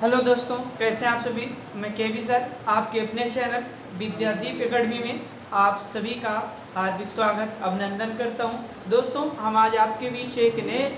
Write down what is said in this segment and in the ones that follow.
Hello दोस्तों, कैसे हैं आप सभी। मैं केवी सर आपके अपने चैनल विद्यादीप एकेडमी में आप सभी का हार्दिक स्वागत अभिनंदन करता हूं। दोस्तों, हम आज आपके बीच एक नए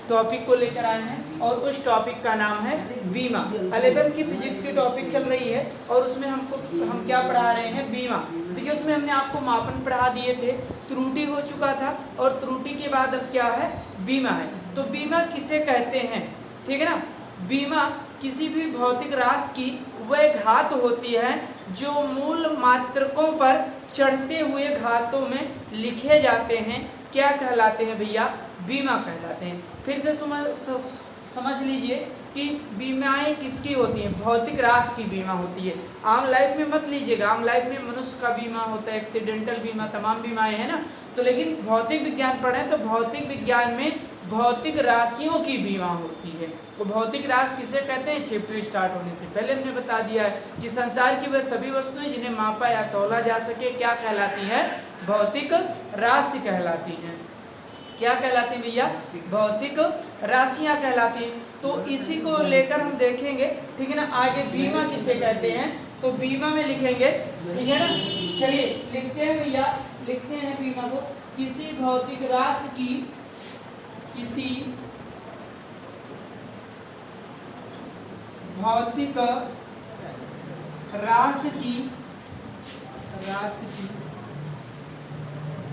टॉपिक को लेकर आए हैं और उस टॉपिक का नाम है बीमा। 11th की फिजिक्स की टॉपिक चल रही है और उसमें हम क्या पढ़ा रहे हैं, बीमा। देखिए, उसमें हमने आपको मापन पढ़ा दिए थे, त्रुटि हो चुका था और त्रुटि के बाद अब क्या है, बीमा है। तो बीमा किसे कहते हैं, ठीक है ना। बीमा किसी भी भौतिक राशि की वह घात होती है जो मूल मात्रकों पर चढ़ते हुए घातों में लिखे जाते हैं। क्या कहलाते हैं भैया, बीमा कहलाते हैं। फिर से समझ लीजिए कि बीमाएं किसकी होती हैं, भौतिक राशि की बीमा होती है। आम लाइफ में मत लीजिएगा, आम लाइफ में मनुष्य का बीमा होता है, एक्सीडेंटल बीमा, तमाम बीमाएं हैं ना। तो लेकिन भौतिक विज्ञान पढ़ें तो भौतिक विज्ञान में भौतिक राशियों की बीमा होती है। तो भौतिक राशि किसे कहते हैं, चैप्टर स्टार्ट होने से पहले हमने बता दिया है कि संसार की वह सभी वस्तुएं जिन्हें मापा या तौला जा सके क्या कहलाती हैं, भौतिक राशि कहलाती हैं। क्या कहलाती है भैया, भौतिक राशियां कहलाती हैं। तो इसी को लेकर हम देखेंगे, ठीक है ना। आगे बीमा किसे कहते हैं, तो बीमा में लिखेंगे, ठीक है ना। चलिए लिखते हैं भैया, लिखते हैं बीमा को, किसी भौतिक राशि की, किसी भौतिक राशि की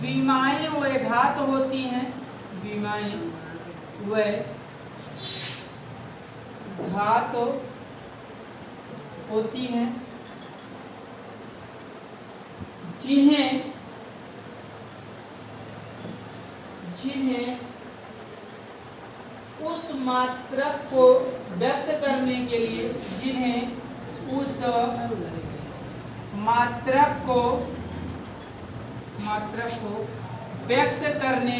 बीमाएं व घात होती हैं, बीमाएं व घात होती हैं जिन्हें उस मात्रक को व्यक्त करने के लिए, जिन्हें उस मात्रक को व्यक्त करने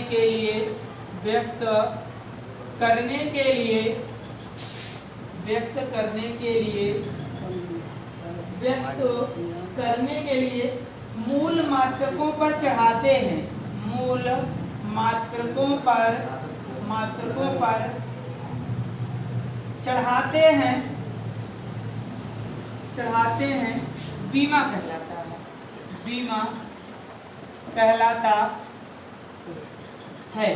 के लिए मूल मात्रकों पर चढ़ाते हैं, मूल मात्रकों पर चढ़ाते हैं, बीमा कहलाता है, बीमा कहलाता है।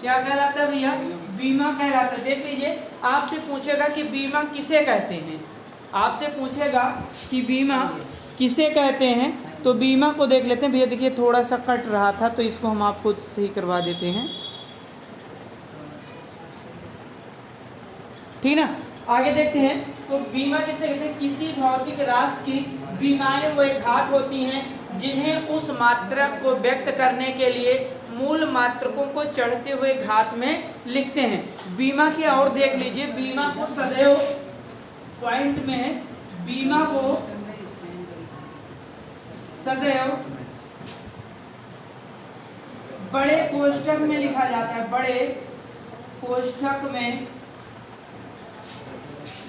क्या कहलाता है भैया, बीमा कहलाता है। देख लीजिए, आपसे पूछेगा कि बीमा किसे कहते हैं, आपसे पूछेगा कि बीमा किसे कहते हैं, तो बीमा को देख लेते हैं भैया। देखिए, थोड़ा सा कट रहा था तो इसको हम आपको सही करवा देते हैं, ठीक ना। आगे देखते हैं, तो बीमा किसे कहते हैं, किसी भौतिक राशि की बीमाएं व घात होती हैं जिन्हें उस मात्रक को व्यक्त करने के लिए मूल मात्रकों को चढ़ते हुए घात में लिखते हैं। बीमा की और देख लीजिए, बीमा को सदैव पॉइंट में, बीमा को सदैव बड़े कोष्ठक में लिखा जाता है, बड़े कोष्ठक में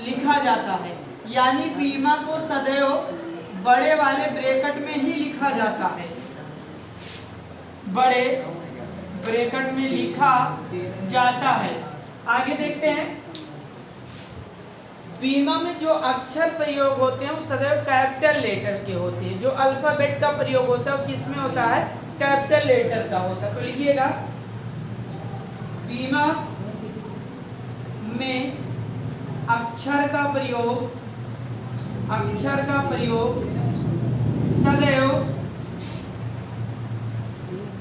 लिखा जाता है। यानी बीमा को सदैव बड़े वाले ब्रैकेट में ही लिखा जाता है, बड़े ब्रैकेट में लिखा जाता है। आगे देखते हैं, बीमा में जो अक्षर प्रयोग होते हैं वो सदैव कैपिटल लेटर के होते हैं। जो अल्फाबेट का प्रयोग होता है वो किस में होता है, कैपिटल लेटर का होता है। तो लिखिएगा, बीमा में अक्षर का प्रयोग सदैव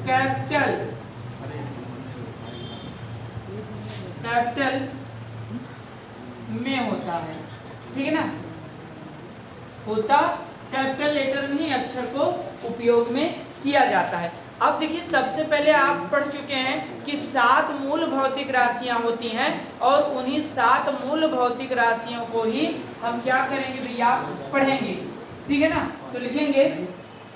कैपिटल में होता है, ठीक है ना। होता कैपिटल लेटर में ही अक्षर को उपयोग में किया जाता है। अब देखिए, सबसे पहले आप पढ़ चुके हैं कि 7 मूल भौतिक राशियां होती हैं और उन्हीं 7 मूल भौतिक राशियों को ही हम क्या करेंगे भैया, पढ़ेंगे, ठीक है ना। तो लिखेंगे,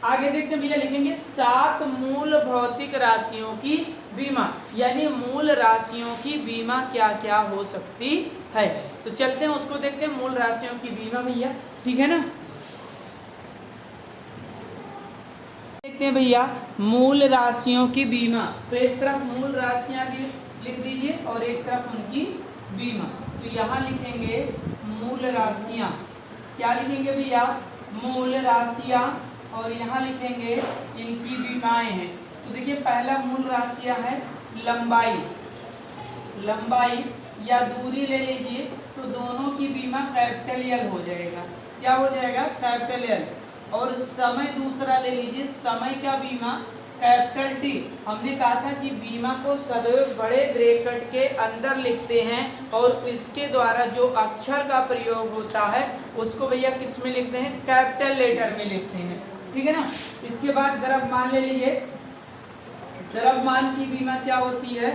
आगे देखते हैं भैया, लिखेंगे 7 मूल भौतिक राशियों की बीमा, यानी मूल राशियों की बीमा क्या क्या हो सकती है। तो चलते हैं उसको देखते हैं, मूल राशियों की बीमा भैया, ठीक है ना। देखते हैं भैया, मूल राशियों की बीमा। तो एक तरफ मूल राशियां लिख दीजिए और एक तरफ उनकी बीमा। यहाँ लिखेंगे मूल राशियाँ। क्या लिखेंगे भैया? मूल राशियाँ। और यहाँ लिखेंगे इनकी बीमाएं हैं। तो देखिए पहला मूल राशियाँ है लंबाई, लंबाई या दूरी ले लीजिए, तो दोनों की बीमा कैपिटल एल हो जाएगा। क्या हो जाएगा? Capital L. और समय दूसरा ले लीजिए, समय का बीमा कैपिटल टी। हमने कहा था कि बीमा को सदैव बड़े ब्रैकेट के अंदर लिखते हैं और इसके द्वारा जो अक्षर का प्रयोग होता है उसको भैया किस में लिखते हैं? कैपिटल लेटर में लिखते हैं। ठीक है ना। इसके बाद द्रव्यमान ले लीजिए। द्रव्यमान की बीमा क्या होती है?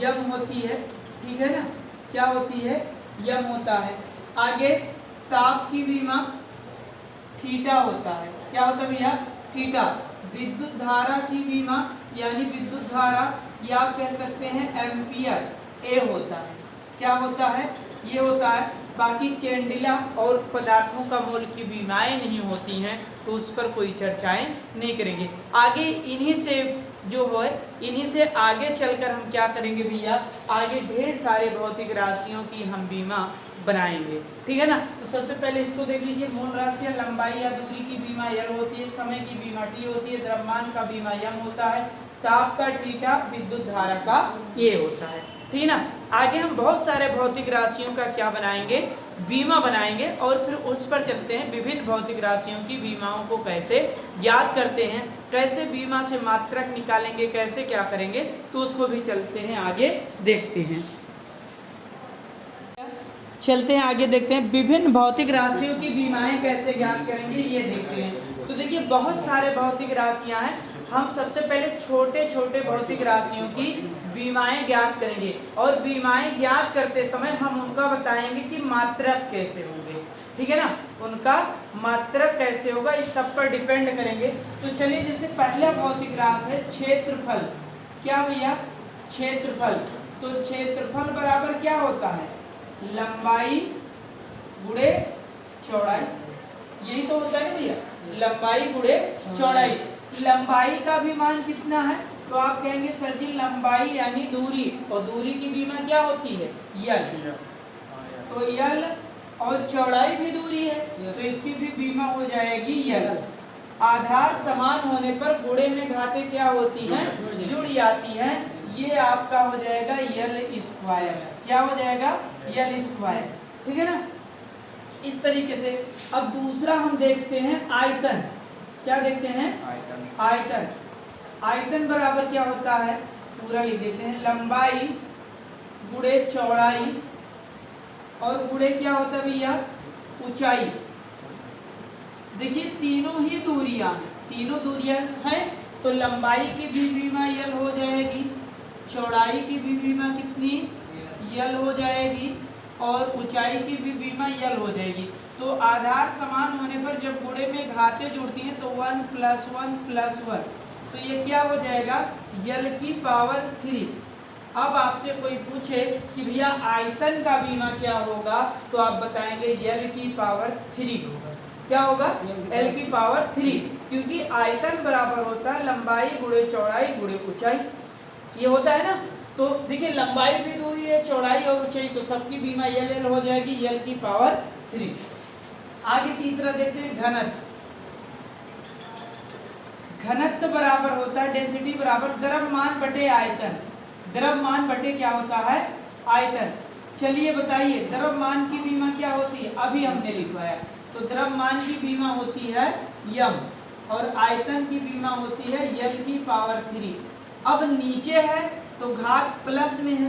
यम होती है। ठीक है ना। क्या होती है? यम होता है। आगे ताप की बीमा थीटा होता है। क्या होता है भैया? थीटा। विद्युत धारा की बीमा यानी विद्युत धारा या आप कह सकते हैं एम्पियर, ए होता है। क्या होता है? ये होता है। बाकी कैंडिला और पदार्थों का मोल की बीमाएं नहीं होती हैं, तो उस पर कोई चर्चाएं नहीं करेंगे। आगे इन्हीं से जो है, इन्हीं से आगे चलकर हम क्या करेंगे भैया? आगे ढेर सारे भौतिक राशियों की हम बीमा बनाएंगे। ठीक है ना। तो सबसे पहले इसको देख लीजिए। मूल राशियाँ लंबाई या दूरी की बीमा एल होती है, समय की बीमा टी होती है, द्रव्यमान का बीमा यम होता है, ताप का थीटा, विद्युत धारा का ए होता है। ठीक है ना। आगे हम बहुत सारे भौतिक राशियों का क्या बनाएंगे? बीमा बनाएंगे। और फिर उस पर चलते हैं, विभिन्न भौतिक राशियों की बीमाओं को कैसे ज्ञात करते हैं, कैसे बीमा से मात्रक निकालेंगे, कैसे क्या करेंगे, तो उसको भी चलते हैं आगे देखते हैं। चलते हैं आगे देखते हैं विभिन्न भौतिक राशियों की बीमाएं कैसे ज्ञात करेंगे, ये देखते हैं। तो देखिए बहुत सारे भौतिक राशियां हैं। हम सबसे पहले छोटे छोटे भौतिक राशियों की बीमाएं ज्ञात करेंगे और बीमाएं ज्ञात करते समय हम उनका बताएंगे कि मात्रक कैसे होंगे। ठीक है ना। उनका मात्रक कैसे होगा इस सब पर डिपेंड करेंगे। तो चलिए जैसे पहला भौतिक राशि है क्षेत्रफल। क्या भैया? क्षेत्रफल। तो क्षेत्रफल बराबर क्या होता है? लंबाई गुणे चौड़ाई। यही तो होता है भैया, लंबाई गुणे चौड़ाई। लंबाई का भी मान कितना है? तो आप कहेंगे सर जी लंबाई यानी दूरी, और दूरी की बीमा क्या होती है? यल। तो यल और चौड़ाई भी दूरी है, तो इसकी भी बीमा हो जाएगी यल। आधार समान होने पर गुणे में घातें क्या होती हैं? जुड़ जाती हैं। ये आपका हो जाएगा यल स्क्वायर। क्या हो जाएगा? यल स्क्वायर। ठीक है ना। इस तरीके से अब दूसरा हम देखते हैं आयतन। क्या देखते हैं? आयतन। आयतन बराबर क्या होता है? पूरा लिख देते हैं, लंबाई गुणे चौड़ाई और गुणे क्या होता है भैया? ऊंचाई। देखिए तीनों ही दूरियां हैं, तीनों दूरियां हैं, तो लंबाई की भी बीमा यल हो जाएगी, चौड़ाई की भी बीमा कितनी? यल हो जाएगी, और ऊंचाई की भी बीमा यल हो जाएगी। तो आधार समान होने पर जब गुणे में घातें जुड़ती हैं तो 1 + 1 + 1, तो ये क्या हो जाएगा? यल की पावर 3। अब आपसे कोई पूछे कि भैया आयतन का बीमा क्या होगा, तो आप बताएंगे यल की पावर 3 होगा। क्या होगा? एल की पावर 3, क्योंकि आयतन बराबर होता है लंबाई गुणे चौड़ाई गुणे ऊंचाई। ये होता है ना। तो देखिए लंबाई भी दूरी है, चौड़ाई और ऊंचाई, तो सबकी बीमा यल हो जाएगी, यल की पावर 3। आगे तीसरा देखते हैं घनत्व। घनत्व बराबर होता है डेंसिटी बराबर द्रव्यमान बटे आयतन। द्रव्यमान बटे क्या होता है? आयतन। चलिए बताइए द्रव्यमान की बीमा क्या होती है? अभी हमने लिखवाया। तो द्रव्यमान की बीमा होती है यम, और आयतन की बीमा होती है यल की पावर 3। अब नीचे है तो घात प्लस में है,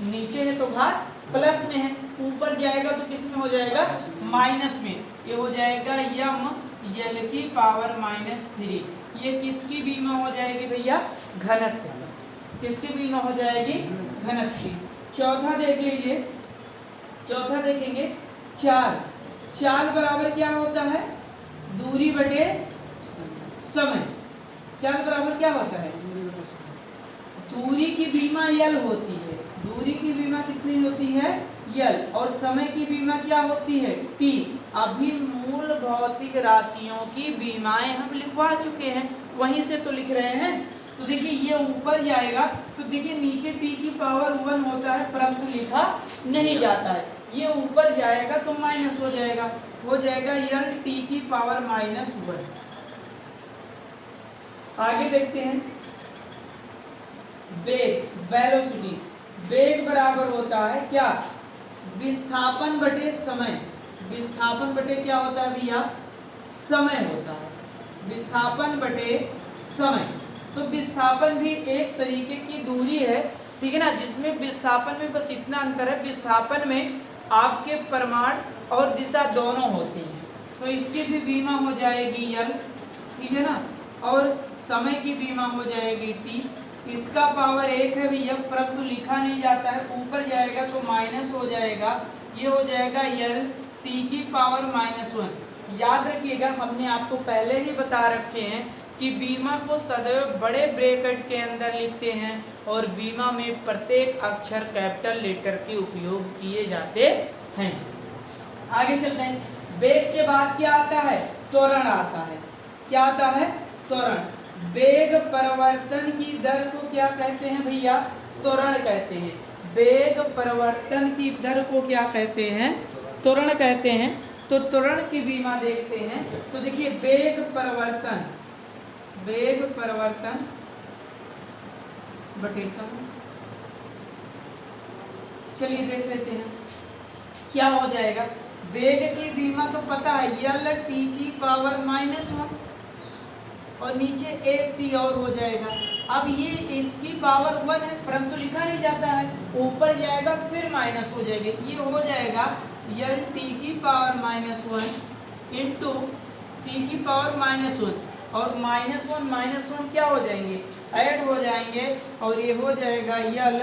नीचे है तो घात प्लस में है, ऊपर जाएगा तो किस में हो जाएगा? माइनस में। ये हो जाएगा यम यल की पावर -3। ये किसकी बीमा हो जाएगी भैया? घनत्व। किसकी बीमा हो जाएगी? घनत्व की। चौथा देख लीजिए, चौथा देखेंगे चाल। चाल बराबर क्या होता है? दूरी बटे समय। चाल बराबर क्या होता है? दूरी की बीमा यल होती है। दूरी की बीमा कितनी होती है? यल। और समय की बीमा क्या होती है? टी। अभी मूल भौतिक राशियों की बीमाएं हम लिखवा चुके हैं, वहीं से तो लिख रहे हैं। तो देखिए ये ऊपर जाएगा तो देखिए नीचे टी की पावर 1 होता है, परंतु लिखा नहीं जाता है। ये ऊपर जाएगा तो माइनस हो जाएगा यल टी की पावर -1। आगे देखते हैं वेग वेलोसिटी। वेग बराबर होता है क्या, विस्थापन बटे समय। विस्थापन बटे क्या होता है भैया, समय होता है, विस्थापन बटे समय। तो विस्थापन भी एक तरीके की दूरी है, ठीक है ना, जिसमें विस्थापन में बस इतना अंतर है, विस्थापन में आपके परिमाण और दिशा दोनों होती हैं, तो इसकी भी बीमा हो जाएगी यल, ठीक है ना, और समय की बीमा हो जाएगी टी। इसका पावर 1 है भैया, परंतु लिखा नहीं जाता है, ऊपर जाएगा तो माइनस हो जाएगा, ये हो जाएगा यल टी की पावर -1। याद रखिएगा, हमने आपको पहले ही बता रखे हैं कि बीमा को सदैव बड़े ब्रैकेट के अंदर लिखते हैं और बीमा में प्रत्येक अक्षर कैपिटल लेटर के उपयोग किए जाते हैं। आगे चलते हैं, वेग के बाद क्या आता है, त्वरण आता है। क्या आता है, त्वरण। वेग परिवर्तन की दर को क्या कहते हैं भैया, त्वरण कहते हैं। वेग परिवर्तन की दर को क्या कहते हैं, त्वरण कहते हैं। तो त्वरण की बीमा देखते हैं, तो देखिए वेग परिवर्तन बटे समय। चलिए देख लेते हैं क्या हो जाएगा। वेग की बीमा तो पता है, यल टी की पावर -1 और नीचे एक टी और हो जाएगा। अब ये इसकी पावर 1 है, परंतु लिखा नहीं जाता है, ऊपर जाएगा फिर माइनस हो जाएगा, ये हो जाएगा यल टी की पावर -1 इंटू टी की पावर -1, और -1 क्या हो जाएंगे, ऐड हो जाएंगे, और ये हो जाएगा यल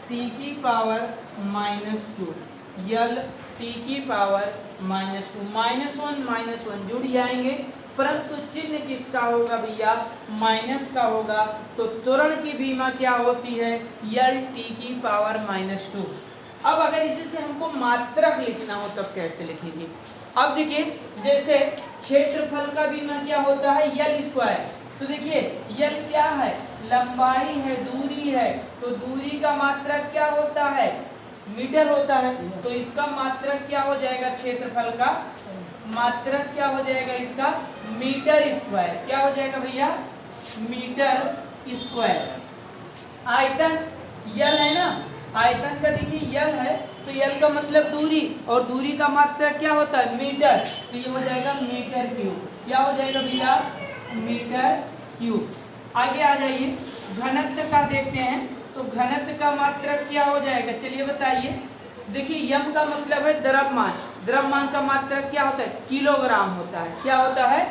टी की पावर -2, यल टी की पावर -2। -1 जुड़ जाएंगे, परंतु चिन्ह किसका होगा भैया, माइनस का होगा। तो त्वरण की बीमा क्या होती है, यल टी की पावर -2। अब अगर इसी से हमको मात्रक लिखना हो तब कैसे लिखेंगे। अब देखिए, जैसे क्षेत्रफल का बीमा क्या होता है, यल स्क्वायर। तो देखिए यल क्या है, लंबाई है, दूरी है, तो दूरी का मात्रक क्या होता है, मीटर होता है। तो इसका मात्रक क्या हो जाएगा, क्षेत्रफल का मात्रक क्या हो जाएगा इसका, मीटर स्क्वायर। क्या हो जाएगा भैया, मीटर स्क्वायर। आयतन यल है ना, आयतन का देखिए यल है, तो यल का मतलब दूरी, और दूरी का मात्रक क्या होता है, मीटर, तो ये हो जाएगा मीटर क्यूब। क्या हो जाएगा भैया, मीटर क्यूब। आगे आ जाइए, घनत्व का देखते हैं, तो घनत्व का मात्रक क्या हो जाएगा, चलिए बताइए। देखिए यम का मतलब है द्रव्यमान, द्रव्यमान का मात्रक क्या होता है, किलोग्राम होता है। क्या होता है,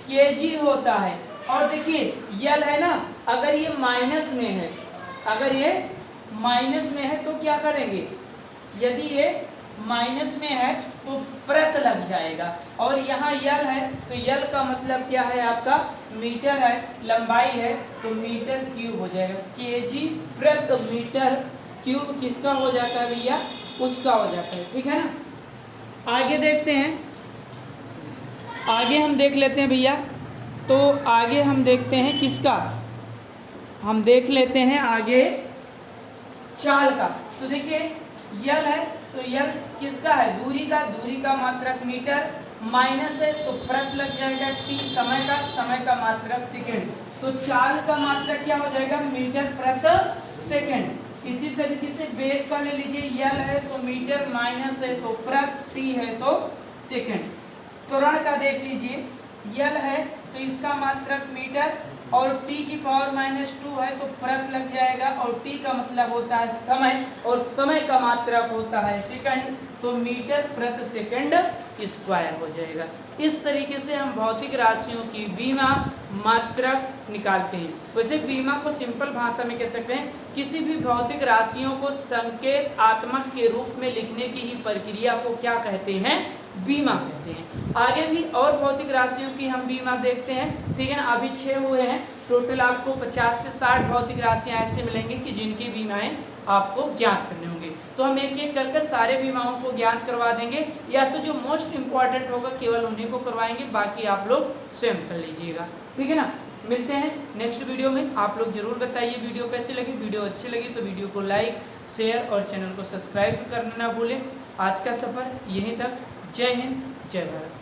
केजी होता है। और देखिए यल है ना, अगर ये माइनस में है, अगर ये माइनस में है तो क्या करेंगे, यदि ये माइनस में है तो प्रत लग जाएगा, और यहाँ यल है तो यल का मतलब क्या है आपका, मीटर है, लंबाई है, तो मीटर क्यूब हो जाएगा। केजी प्रति मीटर क्यूब किसका हो जाता है भैया, उसका हो जाता है, ठीक है ना। आगे देखते हैं, आगे हम देख लेते हैं भैया, तो आगे हम देखते हैं किसका, हम देख लेते हैं आगे चाल का। तो देखिए यल है, तो यल किसका है, दूरी का, दूरी का मात्रक मीटर, माइनस है तो प्रत लग जाएगा, टी समय का, समय का मात्रक सेकंड, तो चाल का मात्रक क्या हो जाएगा, मीटर प्रति सेकंड। इसी तरीके से वेग का ले लीजिए, यल है तो मीटर, माइनस है तो प्रति, टी है तो सेकंड। त्वरण का देख लीजिए, यल है तो इसका मात्रक मीटर, और टी की पावर -2 है तो प्रति लग जाएगा, और टी का मतलब होता है समय, और समय का मात्रक होता है सेकंड, तो मीटर प्रति सेकंड स्क्वायर हो जाएगा। इस तरीके से हम भौतिक राशियों की बीमा मात्रक निकालते हैं। वैसे बीमा को सिंपल भाषा में कह सकते हैं, किसी भी भौतिक राशियों को संकेतात्मक के रूप में लिखने की ही प्रक्रिया को क्या कहते हैं, बीमा कहते हैं। आगे भी और भौतिक राशियों की हम बीमा देखते हैं, ठीक है ना। अभी 6 हुए हैं, टोटल आपको 50 से 60 भौतिक राशियां ऐसे मिलेंगी कि जिनकी बीमाएं आपको ज्ञात करने होंगे। तो हम एक एक कर सारे बीमाओं को ज्ञात करवा देंगे, या तो जो मोस्ट इंपॉर्टेंट होगा केवल उन्हीं को करवाएंगे, बाकी आप लोग स्वयं कर लीजिएगा, ठीक है ना। मिलते हैं नेक्स्ट वीडियो में। आप लोग जरूर बताइए वीडियो कैसी लगी। वीडियो अच्छी लगी तो वीडियो को लाइक, शेयर और चैनल को सब्सक्राइब करना ना भूलें। आज का सफ़र यहीं तक। जय हिंद, जय भारत।